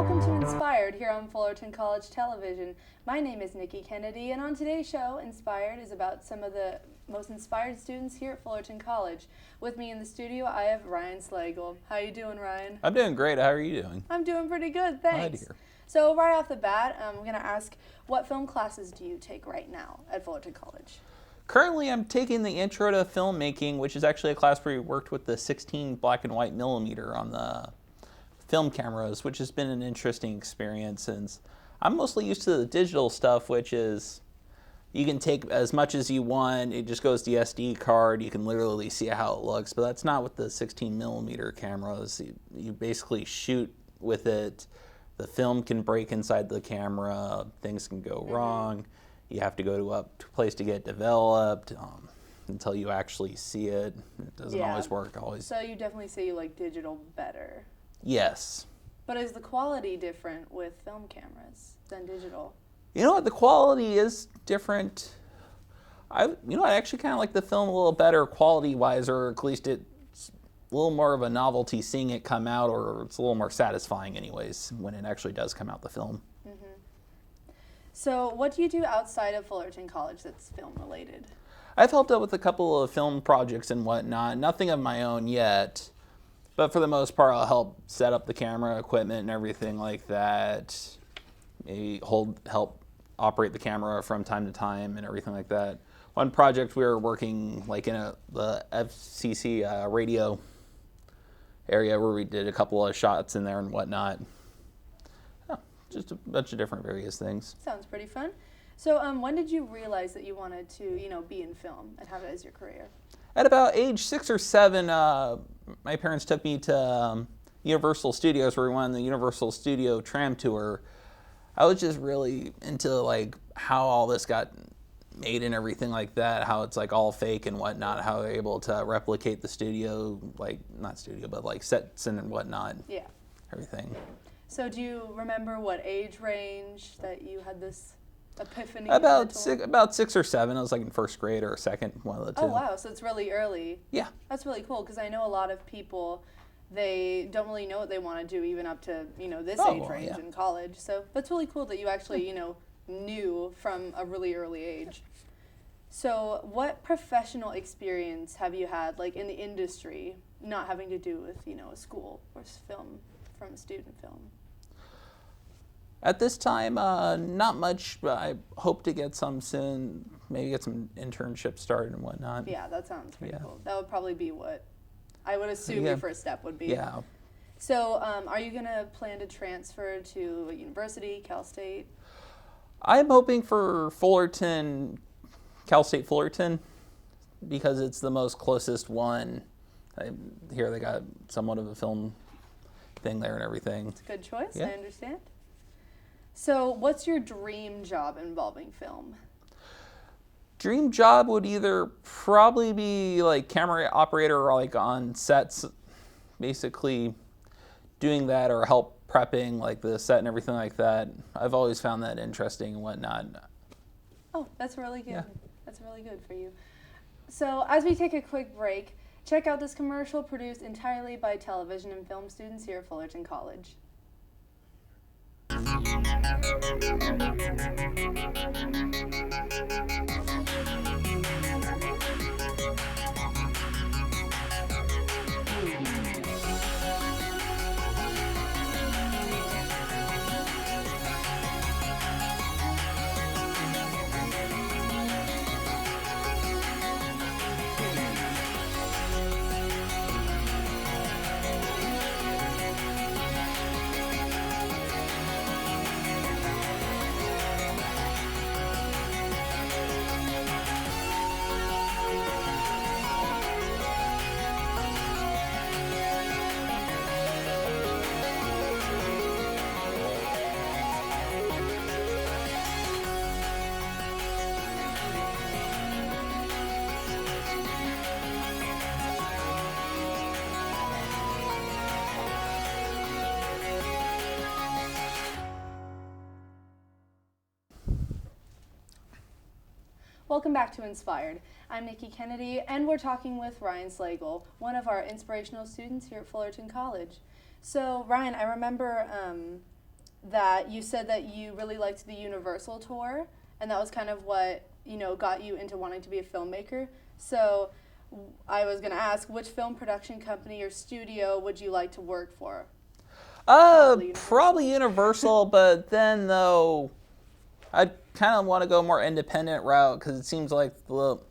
Welcome to Inspired here on Fullerton College Television. My name is Nikki Kennedy, and on today's show, Inspired is about some of the most inspired students here at Fullerton College. With me in the studio, I have Ryan Slagl. How you doing, Ryan? I'm doing great. How are you doing? I'm doing pretty good, thanks. Glad to hear. So right off the bat, I'm going to ask, what film classes do you take right now at Fullerton College? Currently, I'm taking the Intro to Filmmaking, which is actually a class where we worked with the 16 black and white millimeter on the film cameras, which has been an interesting experience since I'm mostly used to the digital stuff, which is you can take as much as you want. It just goes to the SD card. You can literally see how it looks, but that's not with the 16 millimeter cameras. You basically shoot with it. The film can break inside the camera. Things can go wrong. You have to go to a place to get developed until you actually see it. It doesn't always work. So you definitely say you like digital better. Yes. But is the quality different with film cameras than digital? You know what? The quality is different. I actually kind of like the film a little better quality-wise, or at least it's a little more of a novelty seeing it come out, or it's a little more satisfying anyways when it actually does come out the film. So what do you do outside of Fullerton College that's film related? I've helped out with a couple of film projects and whatnot. Nothing of my own yet, but for the most part, I'll help set up the camera equipment and everything like that. Maybe help operate the camera from time to time and everything like that. One project we were working like in the FCC radio area where we did a couple of shots in there and whatnot. Just a bunch of different various things. Sounds pretty fun. So when did you realize that you wanted to, be in film and have it as your career? At about age 6 or 7, my parents took me to Universal Studios where we went on the Universal Studio tram tour. I was just really into like how all this got made and everything like that, how it's like all fake and whatnot, how they're able to replicate the studio, like not studio, but like sets and whatnot. Yeah. Everything. So do you remember what age range that you had this epiphany? About 6 or 7. I was like in first grade or second, one of the two. Oh wow, so it's really early. Yeah. That's really cool because I know a lot of people, they don't really know what they want to do even up to, this age range in college. So that's really cool that you actually, knew from a really early age. So what professional experience have you had like in the industry not having to do with, a school or film from a student film? At this time, not much, but I hope to get some soon, maybe get some internships started and whatnot. Yeah, that sounds pretty cool. That would probably be what I would assume your first step would be. Yeah. So are you going to plan to transfer to a university, Cal State? I'm hoping for Fullerton, Cal State Fullerton, because it's the most closest one. I hear they got somewhat of a film thing there and everything. It's a good choice, Yeah. I understand. So what's your dream job involving film? Dream job would either probably be like camera operator or like on sets, basically doing that, or help prepping like the set and everything like that. I've always found that interesting and whatnot. Oh, that's really good. Yeah. That's really good for you. So as we take a quick break, check out this commercial produced entirely by television and film students here at Fullerton College. Welcome back to Inspired. I'm Nikki Kennedy, and we're talking with Ryan Slagl, one of our inspirational students here at Fullerton College. So, Ryan, I remember that you said that you really liked the Universal tour, and that was kind of what, got you into wanting to be a filmmaker. So I was going to ask, which film production company or studio would you like to work for? Probably Universal, but then though, I kind of want to go more independent route because it seems like a little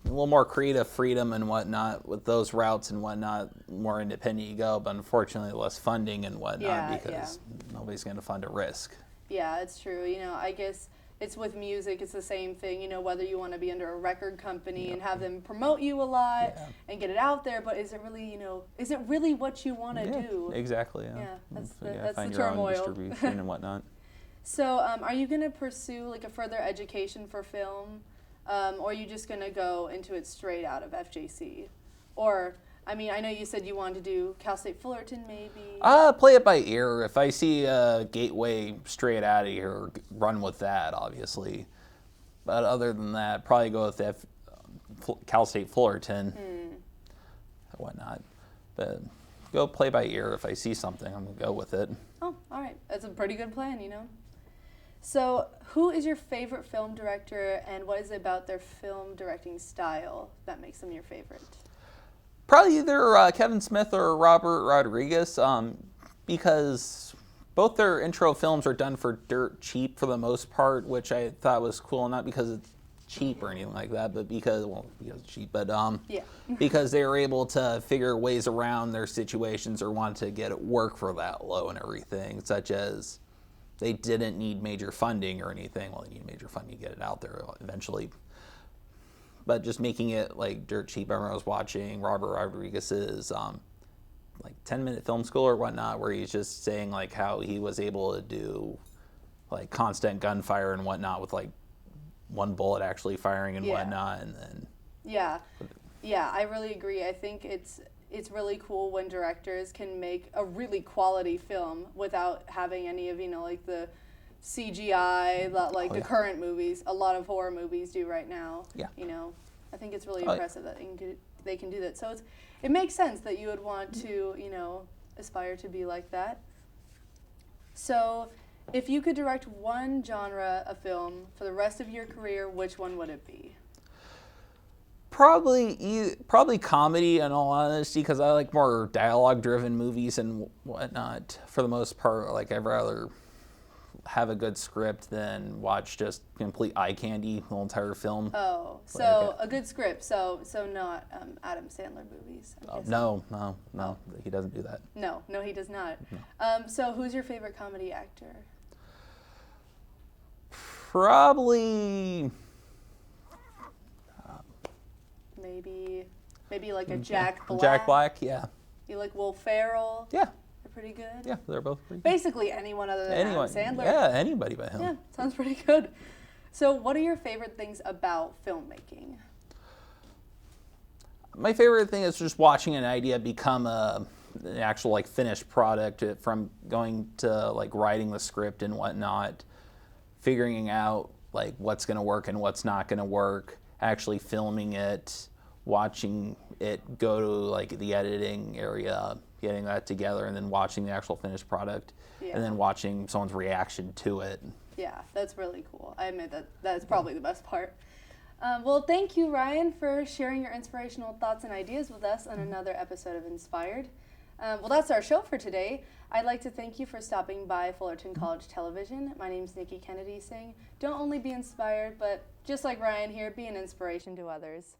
more creative freedom and whatnot with those routes and whatnot. More independent you go, but unfortunately less funding and whatnot because nobody's going to fund a risk. Yeah, it's true. I guess it's with music, it's the same thing, whether you want to be under a record company and have them promote you a lot and get it out there, but is it really, is it really what you want to do? Exactly. Yeah, that's find the your turmoil. own distribution and whatnot. So, are you going to pursue like a further education for film, or are you just going to go into it straight out of FJC? Or, I know you said you wanted to do Cal State Fullerton, maybe. Play it by ear. If I see a gateway straight out of here, run with that, obviously. But other than that, probably go with Cal State Fullerton and whatnot. But go play by ear. If I see something, I'm going to go with it. Oh, all right. That's a pretty good plan, So, who is your favorite film director, and what is it about their film directing style that makes them your favorite? Probably either Kevin Smith or Robert Rodriguez, because both their intro films are done for dirt cheap for the most part, which I thought was cool, not because it's cheap or anything like that, but because it's cheap, but because they were able to figure ways around their situations or want to get it work for that low and everything, such as they didn't need major funding or anything. Well, they need major funding to get it out there eventually. But just making it like dirt cheap. I remember I was watching Robert Rodriguez's 10-minute film school or whatnot, where he's just saying like how he was able to do like constant gunfire and whatnot with like one bullet actually firing and whatnot, and then I really agree. I think it's really cool when directors can make a really quality film without having any of like the CGI that the current movies, a lot of horror movies do right now. Yeah. I think it's really impressive that they can do that. So it makes sense that you would want to, aspire to be like that. So if you could direct one genre of film for the rest of your career, which one would it be? Probably comedy, in all honesty, because I like more dialogue-driven movies and whatnot. For the most part, I'd rather have a good script than watch just complete eye candy the whole entire film. Oh, so a good script. So not Adam Sandler movies. No, he doesn't do that. No, he does not. No. So who's your favorite comedy actor? Probably. Maybe like a Jack Black. Jack Black, yeah. You like Will Ferrell? Yeah. They're pretty good. Yeah, they're both pretty good. Basically anyone other than Adam Sandler. Yeah, anybody but him. Yeah, sounds pretty good. So what are your favorite things about filmmaking? My favorite thing is just watching an idea become an actual finished product, from going to writing the script and whatnot, figuring out what's going to work and what's not going to work, actually filming it, watching it go to the editing area, getting that together, and then watching the actual finished product, and then watching someone's reaction to it. Yeah, that's really cool. I admit that's probably the best part. Well, thank you, Ryan, for sharing your inspirational thoughts and ideas with us on another episode of Inspired. Well, that's our show for today. I'd like to thank you for stopping by Fullerton College Television. My name's Nikki Kennedy saying, don't only be inspired, but just like Ryan here, be an inspiration to others.